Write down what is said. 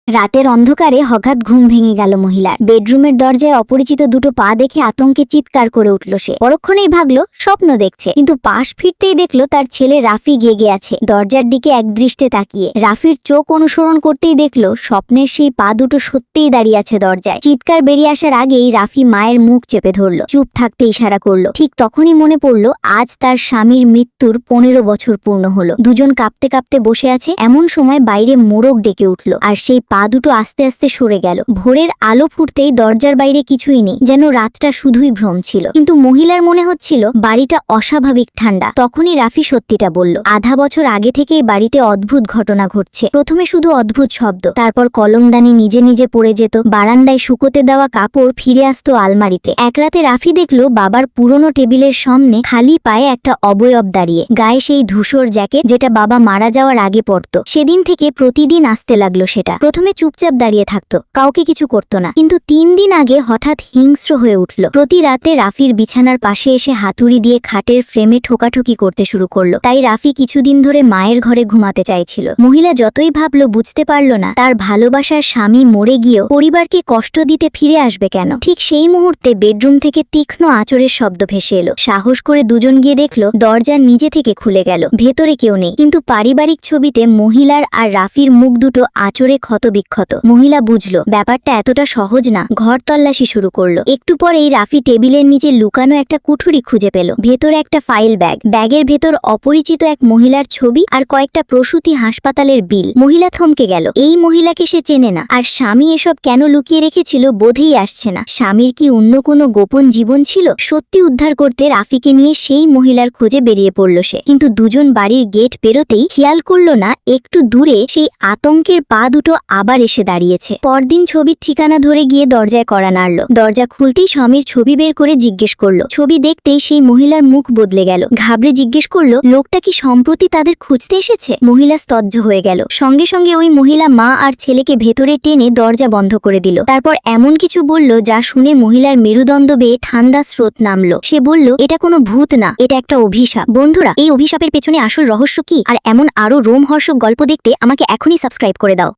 রাতের অন্ধকারে হঠাৎ ঘুম ভেঙে গেল মহিলার। বেডরুমের দরজায় অপরিচিত দুটো পা দেখে আতঙ্কে চিৎকার করে উঠল সে। পরক্ষণেই ভাগলো স্বপ্ন দেখছে, কিন্তু পাশ ফিরতেই দেখলো তার ছেলে রাফি জেগে আছে দরজার দিকে একদৃষ্টে তাকিয়ে। রাফির চোখ অনুসরণ করতেই দেখলো স্বপ্নের সেই পা দুটো সত্যিই দাঁড়িয়ে আছে দরজায়। চিৎকার বেরিয়ে আসার আগেই রাফি মায়ের মুখ চেপে ধরলো, চুপ থাকতে ইশারা করলো। ঠিক তখনই মনে পড়লো আজ তার স্বামীর মৃত্যুর 15 বছর পূর্ণ হলো। দুজন কাঁপতে কাঁপতে বসে আছে। এমন সময় বাইরে মোরগ ডেকে উঠল, আর সেই পা দুটো আস্তে আস্তে সরে গেল। ভোরের আলো ফুটতেই দরজার বাইরে কিছুই নেই, যেন রাতটা শুধুই ভ্রম ছিল। কিন্তু মহিলার মনে হচ্ছিল বাড়িটা অস্বাভাবিক ঠান্ডা। তখনই রাফি সত্যিটা বলল, আধা বছর আগে থেকেই বাড়িতে অদ্ভুত ঘটনা ঘটছে। প্রথমে শুধু অদ্ভুত শব্দ, তারপর কলমদানি নিজে নিজে পড়ে যেত, বারান্দায় শুকোতে দেওয়া কাপড় ফিরে আসতো আলমারিতে। এক রাতে রাফি দেখলো বাবার পুরনো টেবিলের সামনে খালি পায়ে একটা অবয়ব দাঁড়িয়ে, গায়ে সেই ধূসর জ্যাকেট যেটা বাবা মারা যাওয়ার আগে পরতো। সেদিন থেকে প্রতিদিন আসতে লাগলো সেটা। প্রথমে চুপচাপ দাঁড়িয়ে থাকতো, কাউকে কিছু করতো না, কিন্তু 3 দিন আগে হঠাৎ হিংস্র হয়ে উঠল। প্রতি রাতে রাফির বিছানার পাশে এসে হাতুড়ি দিয়ে খাটের ফ্রেমে ঠোকাঠুকি করতে শুরু করলো। তাই রাফি কিছুদিন ধরে মায়ের ঘরে ঘুমাতে চাইছিল। মহিলা যতই ভাবলো বুঝতে পারলো না তার ভালোবাসার স্বামী মরে গিয়েও পরিবারকে কষ্ট দিতে ফিরে আসবে কেন। ঠিক সেই মুহূর্তে বেডরুম থেকে তীক্ষ্ণ আঁচড়ের শব্দ ভেসে এলো। সাহস করে দুজন গিয়ে দেখলো দরজা নিজে থেকে খুলে গেল। ভেতরে কেউ নেই, কিন্তু পারিবারিক ছবিতে মহিলার আর রাফির মুখ দুটো আঁচড়ে ক্ষতবিক্ষত। মহিলা বুঝলো ব্যাপারটা এতটা সহজ না। ঘর তল্লাশি শুরু করলো। একটু পরেই রাফি টেবিলের নিচে লুকানো একটা কুঠুরি খুঁজে পেল। ভেতরে একটা ফাইল ব্যাগ, ব্যাগের ভেতর অপরিচিত এক মহিলার ছবি আর কয়েকটা প্রসূতি হাসপাতালের বিল। মহিলা থমকে গেল। এই মহিলাকে সে চেনে না, আর স্বামী এসব কেন লুকিয়ে রেখেছিল বোধেই আসছে না। স্বামীর কি অন্য কোনো গোপন জীবন ছিল? সত্যি উদ্ধার করতে রাফিকে নিয়ে সেই মহিলার খোঁজে বেরিয়ে পড়ল সে। কিন্তু দুজন বাড়ির গেট পেরোতেই খেয়াল করলো না একটু দূরে সেই আতঙ্কের পা দুটো আবার এসে দাঁড়িয়েছে। পরদিন ছবির ঠিকানা ধরে গিয়ে দরজায় কড়া নাড়ল। দরজা খুলতেই স্বামীর ছবি বের করে জিজ্ঞেস করলো। ছবি দেখতেই সেই মহিলার মুখ বদলে গেল। ঘাবড়ে জিজ্ঞেস করলো, লোকটা কি সম্প্রতি তাদের খুঁজতে এসেছে? মহিলা স্তব্ধ হয়ে গেল। সঙ্গে সঙ্গে ওই মহিলা মা আর ছেলেকে ভেতরে টেনে দরজা বন্ধ করে দিল। তারপর এমন কিছু বলল যা শুনে মহিলার মেরুদণ্ড বেয়ে ঠান্ডা স্রোত নামলো। সে বলল, এটা কোনো ভূত না, এটা একটা অভিশাপ। বন্ধুরা, এই অভিশাপের পেছনে আসল রহস্য কি আর এমন আরো রোমহর্ষক গল্প দেখতে আমাকে এখনই সাবস্ক্রাইব করে দাও।